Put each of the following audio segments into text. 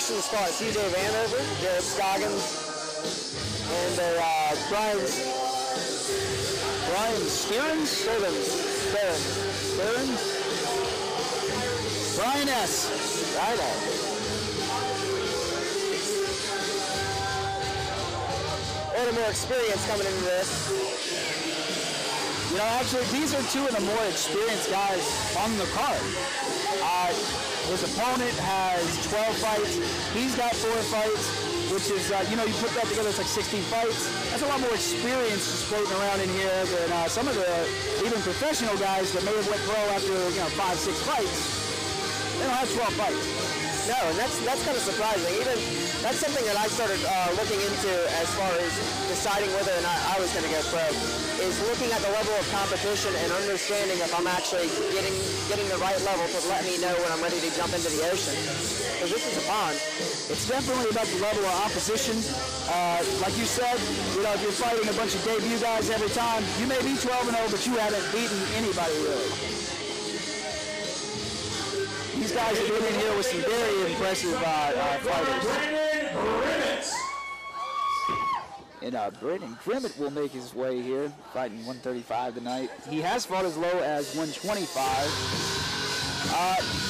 Paterson's fought CJ Vanover, Jared Scoggins, and Brian Stearns? Brian S. Brian S. A little more experience coming into this. You know, actually, these are two of the more experienced guys on the card. His opponent has 12 fights. He's got 4 fights, which is, you know, you put that together, it's like 16 fights. That's a lot more experience just floating around in here than some of the even professional guys that may have went pro after, you know, 5, 6 fights. They don't have 12 fights. No, and that's kind of surprising. Even that's something that I started looking into as far as deciding whether or not I was going to go pro, is looking at the level of competition and understanding if I'm actually getting the right level to let me know when I'm ready to jump into the ocean. Because this is a pond. It's definitely about the level of opposition. Like you said, you know, if you're fighting a bunch of debut guys every time, you may be 12-0, but you haven't beaten anybody really. These guys have been in here with some very impressive fighters. And Brandon Grimmett will make his way here, fighting 135 tonight. He has fought as low as 125.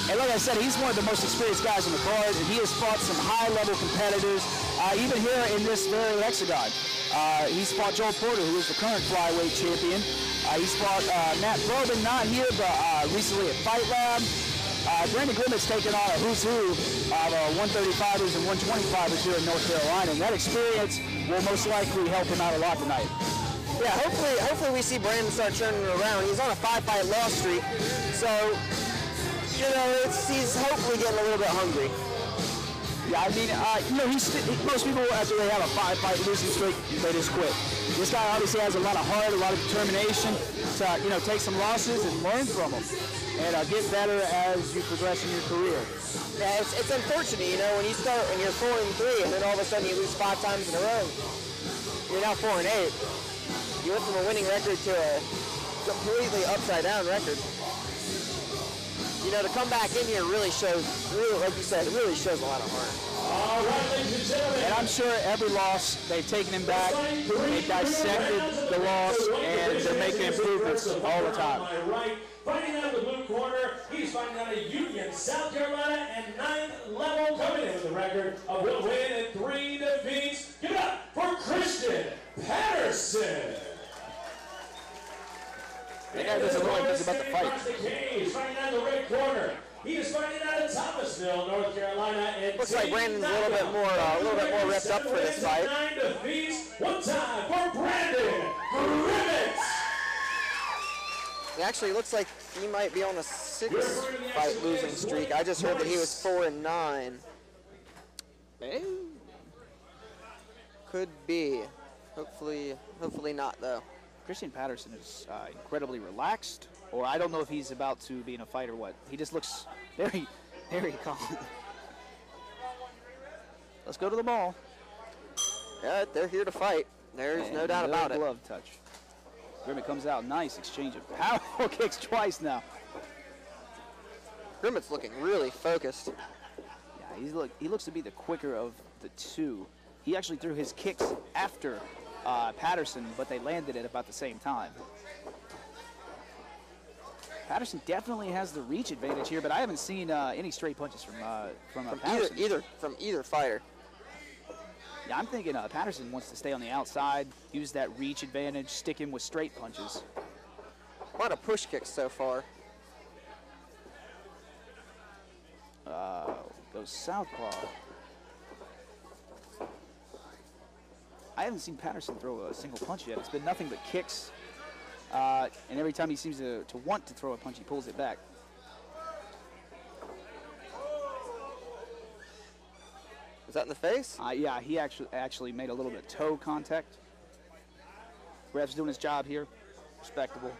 And like I said, he's one of the most experienced guys on the card, and he has fought some high-level competitors, even here in this very hexagon. He's fought Joel Porter, who is the current flyweight champion. He's fought Matt Probin, not here, but recently at Fight Lab. Brandon Grimmett's taken on a who's who of 135ers and 125ers here in North Carolina, and that experience will most likely help him out a lot tonight. Yeah, hopefully we see Brandon start turning around. He's on a 5-fight loss streak, so you know he's hopefully getting a little bit hungry. Yeah, I mean, you know, most people after they have a 5-fight losing streak, they just quit. This guy obviously has a lot of heart, a lot of determination to, you know, take some losses and learn from them, and get better as you progress in your career. Yeah, it's unfortunate, you know, when you start and you're 4-3, and then all of a sudden you lose 5 times in a row. You're now 4-8. You went from a winning record to a completely upside down record. You know, to come back in here really shows, like you said, it really shows a lot of heart. All right, ladies and gentlemen. And I'm sure every loss, they've taken him back, they've dissected the loss, and they're making improvements all the time. Fighting out of the blue corner, he's fighting out of Union, South Carolina, and 9th level, coming in with a record of 1 win and 3 defeats. Give it up for Christian Patterson. That guy doesn't know anything about the fight. He's fighting out of the red corner. He is fighting out of Thomasville, North Carolina. And looks like Brandon's a little bit more repped up for this fight. 9 defeats. One time for Brandon Grimmett. It actually looks like he might be on a 6-fight losing streak. I just heard that he was 4-9. Could be. Hopefully not though. Christian Patterson is incredibly relaxed, or I don't know if he's about to be in a fight or what. He just looks very, very calm. Let's go to the ball. Yeah, they're here to fight. There's no doubt about it. Glove touch. Grimmett comes out. Nice exchange of powerful kicks twice now. Grimmett's looking really focused. Yeah, he looks to be the quicker of the two. He actually threw his kicks after Patterson, but they landed at about the same time. Patterson definitely has the reach advantage here, but I haven't seen any straight punches from Patterson. From either fighter. Yeah, I'm thinking Patterson wants to stay on the outside, use that reach advantage, stick him with straight punches. A lot of push kicks so far. Goes southpaw. I haven't seen Patterson throw a single punch yet. It's been nothing but kicks. And every time he seems to want to throw a punch, he pulls it back. Was that in the face? Yeah, he actually made a little bit of toe contact. Ref's doing his job here. Respectable.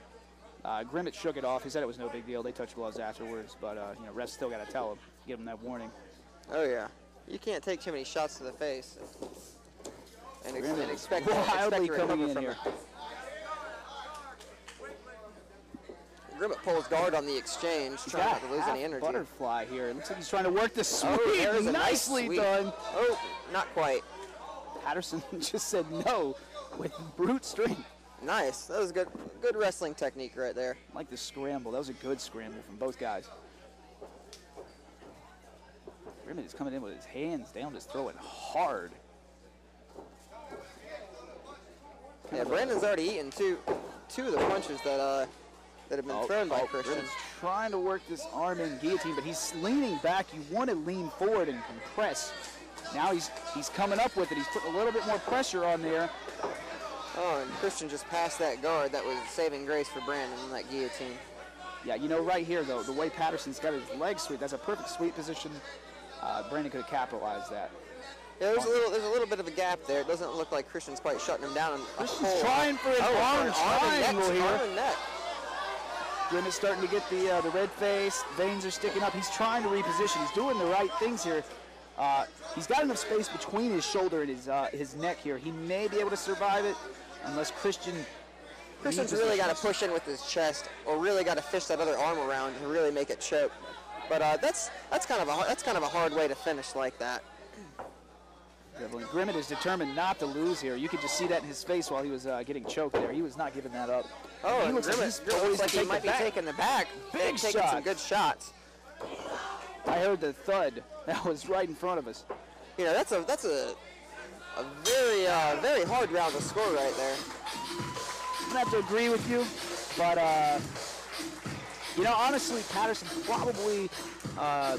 Grimmett shook it off. He said it was no big deal. They touched gloves afterwards, but you know, ref's still got to tell him, give him that warning. Oh yeah, you can't take too many shots to the face and expect wildly to coming recover in from here. it. Grimmett pulls guard on the exchange, trying not to lose any energy. Butterfly here. It looks like he's trying to work the sweep. There's a nice Nicely sweep. done. Oh, not quite. Patterson just said no with brute strength. Nice. That was good wrestling technique right there. I like the scramble. That was a good scramble from both guys. Grimmett is coming in with his hands down, just throwing hard. Yeah, Brandon's already eaten two of the punches that have been thrown by Christian. Grimmett trying to work this arm in guillotine, but he's leaning back. You want to lean forward and compress. Now he's coming up with it. He's putting a little bit more pressure on there. Oh, and Christian just passed that guard. That was saving grace for Brandon in that guillotine. Yeah, you know, right here, though, the way Patterson's got his leg sweep, that's a perfect sweep position. Brandon could have capitalized that. Yeah, there's a little bit of a gap there. It doesn't look like Christian's quite shutting him down. Christian's trying for an arm triangle here. Arm and neck. Grimmett's starting to get the red face. Veins are sticking up. He's trying to reposition. He's doing the right things here. He's got enough space between his shoulder and his neck here. He may be able to survive it unless Christian's really got to push in with his chest, or really got to fish that other arm around to really make it choke. But that's kind of a hard way to finish like that. Grimmett is determined not to lose here. You could just see that in his face while he was getting choked there. He was not giving that up. Oh, and Grimmett looks like he might be taking the back. Big taking shot. Some good shots. I heard the thud. That was right in front of us. You know, that's a very hard round to score right there. I'm gonna have to agree with you, but you know, honestly, Patterson probably I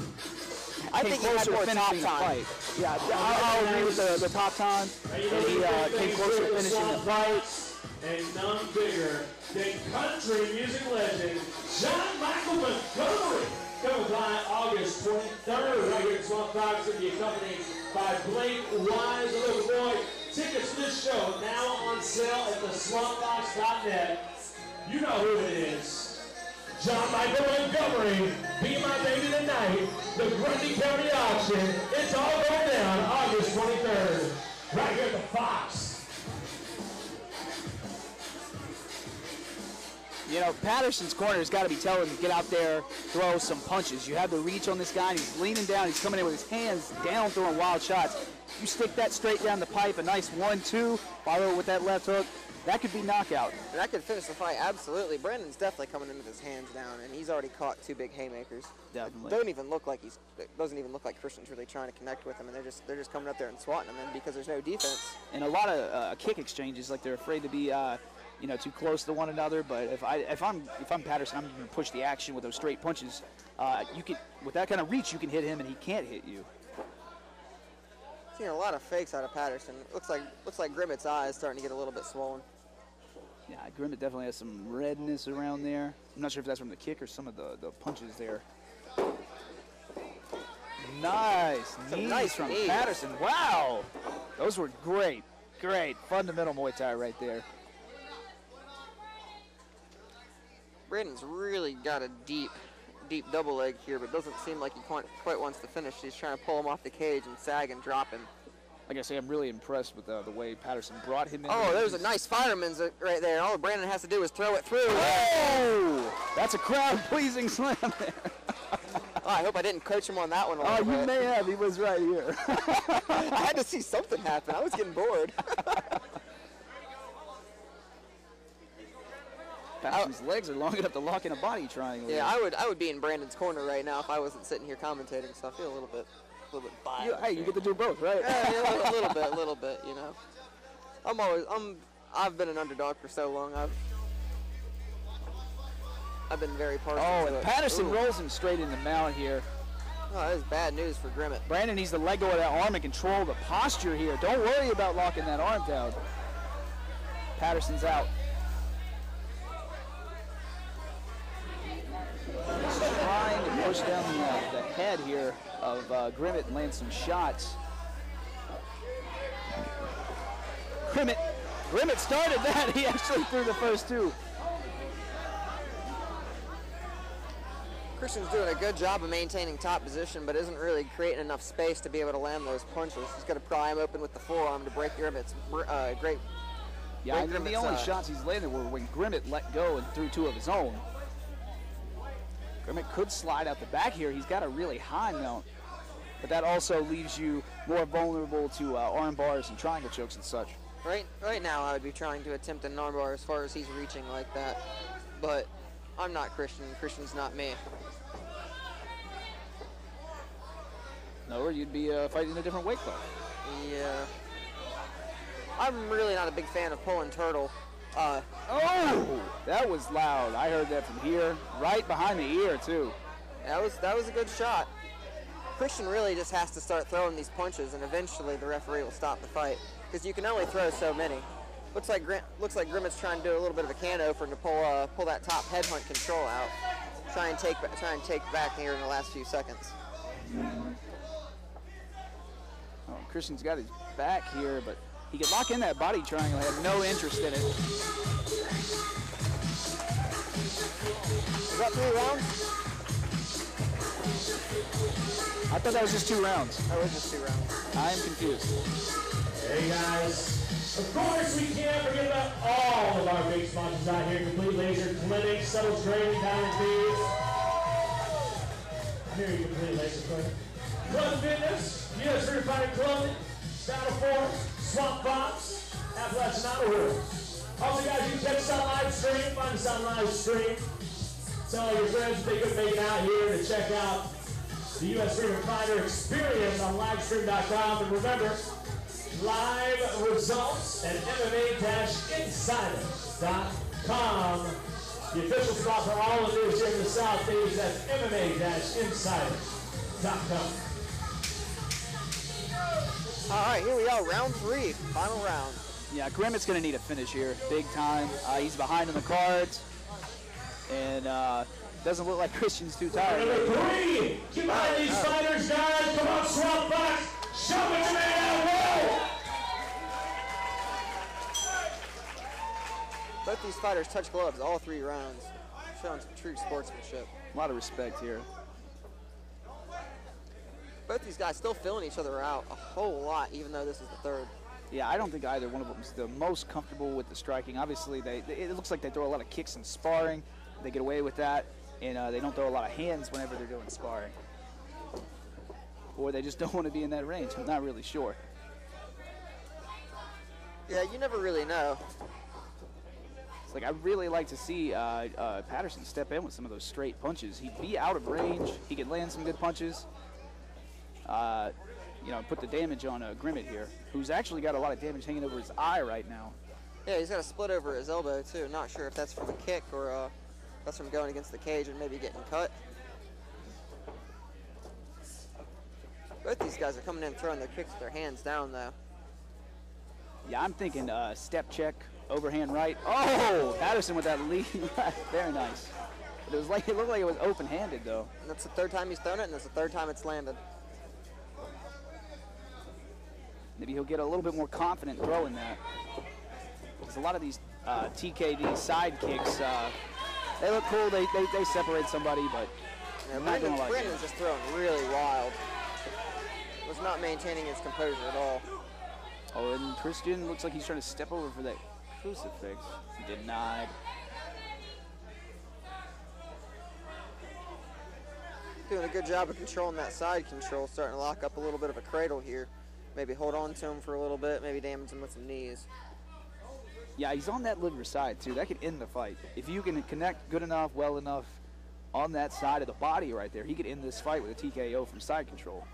think he had more top time. Yeah, I'll agree with the top time. And he came closer to finishing the fight. And none bigger than country music legend John Michael Montgomery. Coming by August 23rd, right here in Swamp Fox, to be accompanied by Blake Wise, a little boy. Tickets to this show now on sale at theswampfox.net. You know who it is. John Michael Montgomery, Be My Baby Tonight, the Grundy County Auction. It's all going down August 23rd, right here at the Fox. You know, Patterson's corner has got to be telling him to get out there, throw some punches. You have the reach on this guy, and he's leaning down. He's coming in with his hands down, throwing wild shots. You stick that straight down the pipe, a nice 1-2, follow it with that left hook. That could be knockout. And that could finish the fight, absolutely. Brandon's definitely coming in with his hands down, and he's already caught two big haymakers. Definitely. It doesn't even look like Christian's really trying to connect with him, and they're just coming up there and swatting him in because there's no defense. And a lot of kick exchanges, like they're afraid to be too close to one another. But if I'm Patterson, I'm going to push the action with those straight punches. With that kind of reach, you can hit him, and he can't hit you. Seeing a lot of fakes out of Patterson. Looks like Grimmett's eye is starting to get a little bit swollen. Yeah, Grimmett definitely has some redness around there. I'm not sure if that's from the kick or some of the punches there. Nice knees from Patterson. Wow, those were great fundamental Muay Thai right there. Brandon's really got a deep double leg here, but doesn't seem like he quite wants to finish. He's trying to pull him off the cage and sag and drop him. Like I say, I'm really impressed with the way Patterson brought him in. Oh, there's a nice fireman's right there. All Brandon has to do is throw it through. Oh! That's a crowd-pleasing slam there. Oh, I hope I didn't coach him on that one a little bit. You may have. He was right here. I had to see something happen. I was getting bored. Patterson's legs are long enough to lock in a body triangle. Yeah, I would be in Brandon's corner right now if I wasn't sitting here commentating, so I feel a little bit biased. Hey, you get to do both, right? Yeah, a little bit, you know. I've been an underdog for so long. I've been very partial to it. And Patterson rolls him straight in the mount here. Oh, that is bad news for Grimmett. Brandon needs to let go of that arm and control the posture here. Don't worry about locking that arm down. Patterson's out. He's trying to push down the head here of Grimmett and land some shots. Grimmett started that. He actually threw the first two. Christian's doing a good job of maintaining top position, but isn't really creating enough space to be able to land those punches. He's got to pry him open with the forearm to break Grimmett's great. Yeah, I think the only shots he's landed were when Grimmett let go and threw two of his own. Grimmett could slide out the back here. He's got a really high mount, but that also leaves you more vulnerable to arm bars and triangle chokes and such. Right now, I would be trying to attempt an arm bar as far as he's reaching like that, but I'm not Christian. Christian's not me. No, or you'd be fighting a different weight class. Yeah. I'm really not a big fan of pulling turtle. Oh, that was loud. I heard that from here, right behind the ear too. That was a good shot. Christian really just has to start throwing these punches, and eventually the referee will stop the fight, because you can only throw so many. Looks like Grimmett's trying to do a little bit of a can opener to pull that top headhunt control out. Try and take back here in the last few seconds. Oh, Christian's got his back here, but he could lock in that body triangle. He had no interest in it. Is that 3 rounds? I thought that was just 2 rounds. That was just 2 rounds. I am confused. Hey guys, of course we can't forget about all of our big sponsors out here. Complete Laser Clinic, Subtle Training, Diamond Thieves. I hear you, Complete Laser Clinic. Club Fitness, US Certified Clothing, Battle Force, Swamp Fox, Appalachian Rules. Also guys, you can catch us on live stream, find us on live stream. Tell all your friends they could make it out here to check out the US Freedom Fighter experience on livestream.com. And remember, live results at MMA-insiders.com. The official spot for all the news here in the Southeast, that's MMA-insiders.com. All right, here we are, round 3, final round. Yeah, Grimmett's going to need a finish here, big time. He's behind in the cards, and doesn't look like Christian's too tired. Number 3, get behind these fighters, guys. Come on, Swamp Fox. Show me your man, roll. Both these fighters touch gloves all 3 rounds, showing some true sportsmanship. A lot of respect here. Both these guys still filling each other out a whole lot, even though this is the 3rd. Yeah, I don't think either one of them is the most comfortable with the striking. Obviously, it looks like they throw a lot of kicks in sparring. They get away with that, and they don't throw a lot of hands whenever they're doing sparring. Or they just don't want to be in that range. I'm not really sure. Yeah, you never really know. It's like, I'd really like to see Patterson step in with some of those straight punches. He'd be out of range. He could land some good punches. You know, put the damage on Grimmett here, who's actually got a lot of damage hanging over his eye right now. Yeah, he's got a split over his elbow, too. Not sure if that's from a kick or that's from going against the cage and maybe getting cut. Both these guys are coming in throwing their kicks with their hands down, though. Yeah, I'm thinking step check, overhand right. Oh, Patterson with that lead. Very nice. But it looked like it was open-handed, though. And that's the 3rd time he's thrown it, and that's the 3rd time it's landed. Maybe he'll get a little bit more confident throwing that. Because a lot of these TKD side kicks, they look cool. They separate somebody, but yeah, Brandon's just throwing really wild. Was not maintaining his composure at all. Oh, and Christian looks like he's trying to step over for that crucifix. Denied. Doing a good job of controlling that side control, starting to lock up a little bit of a cradle here. Maybe hold on to him for a little bit, maybe damage him with some knees. Yeah, he's on that liver side, too. That could end the fight. If you can connect good enough, well enough on that side of the body right there, he could end this fight with a TKO from side control.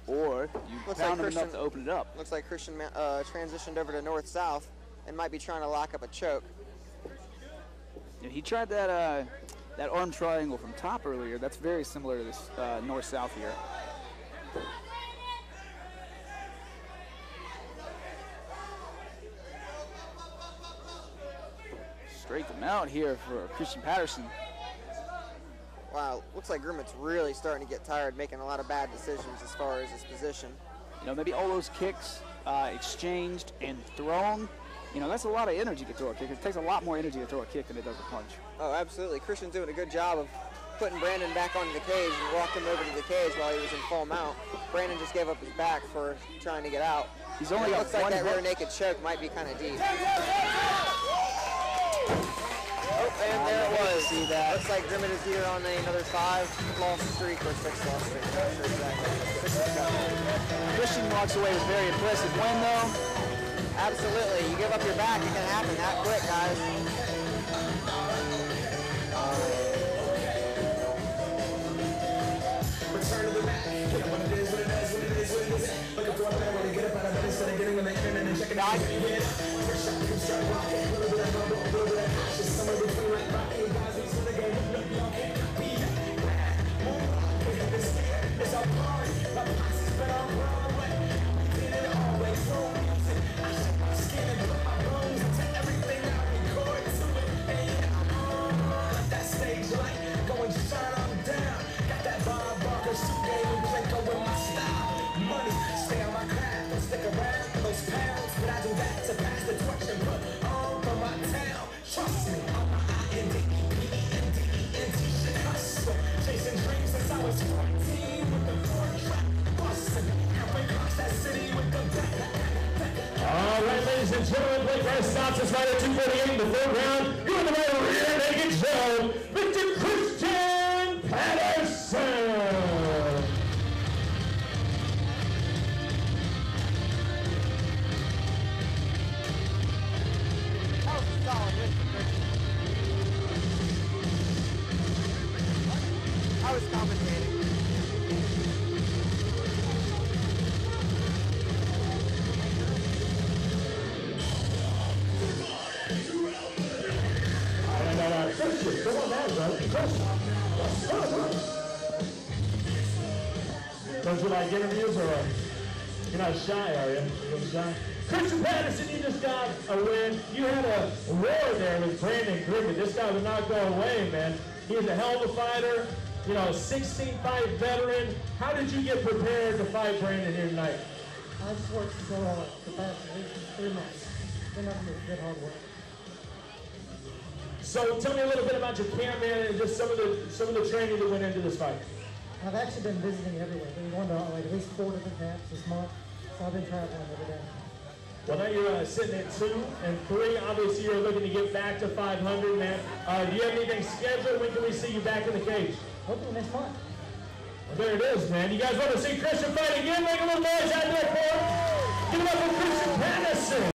Or you pound him enough to open it up. Looks like Christian transitioned over to north-south and might be trying to lock up a choke. Yeah, he tried that that arm triangle from top earlier. That's very similar to this north-south here. Straight them out here for Christian Patterson. Wow, looks like Grimmett's really starting to get tired, making a lot of bad decisions as far as his position. You know, maybe all those kicks exchanged and thrown, you know, that's a lot of energy to throw a kick. It takes a lot more energy to throw a kick than it does a punch. Oh, absolutely. Christian's doing a good job of putting Brandon back onto the cage and walked him over to the cage while he was in full mount. Brandon just gave up his back for trying to get out. He's only got looks like that rear naked choke might be kind of deep. Oh, and there it was. see that. Looks like Grimmett is either on another 5-loss streak or 6-loss streak. Not sure exactly. Christian walks away with a very impressive win, though. Absolutely. You give up your back, it can happen that quick, guys. Return to the back. Get up what it is, what it is, what it is, what it is. Looking for a better way to get up out of bed instead of getting on the internet and checking out. First shot, you start rocking. A little bit of rumble, a little bit of hash. Just somewhere between like rocking guys who's in the game. Y'all can't compete. It's our party. My posse's been on Broadway. We did it always. Throw music. I shake my skin and put my bones into everything I record to it. And I'm on that stage light. Going shine on down. Got that Bob Barker suit game and Plinko with my style. Money, stay on my craft. Don't stick around for those pounds. But I do that to pass the torch and put on for my town. Trust me, I'm a I-N-D-E-P-E-N-D-E-N-T shit hustler. Chasing dreams since I was 14 with the 4-track bustin'. Halfway across that city with the back. All right, ladies and gentlemen, play price stops us right at 2:48 in the third round. You're in the right rear naked show, Mr. Christian Patterson. That was a solid win for Christian. I was commentating. Christian, come on down, bro. Christian. Don't you like interviews or you're not shy, are you? You're shy? Christian Patterson, you just got a win. You had a war there with Brandon Grimmett. This guy would not go away, man. He is a hell of a fighter. You know, a 16-fight veteran. How did you get prepared to fight Brandon here tonight? I just worked so hard the past 3 months. Been nothing but good hard work. So tell me a little bit about your camp, man, and just some of the training that went into this fight. I've actually been visiting everywhere. Been going to like at least 4 different camps this month, so I've been traveling every day. Well, now you're sitting at 2 and 3. Obviously, you're looking to get back to 500, man. Do you have anything scheduled? When can we see you back in the cage? Hopefully next month. Well, there it is, man. You guys want to see Christian fight again? Make a little noise out there for him. Give it up for Christian Patterson.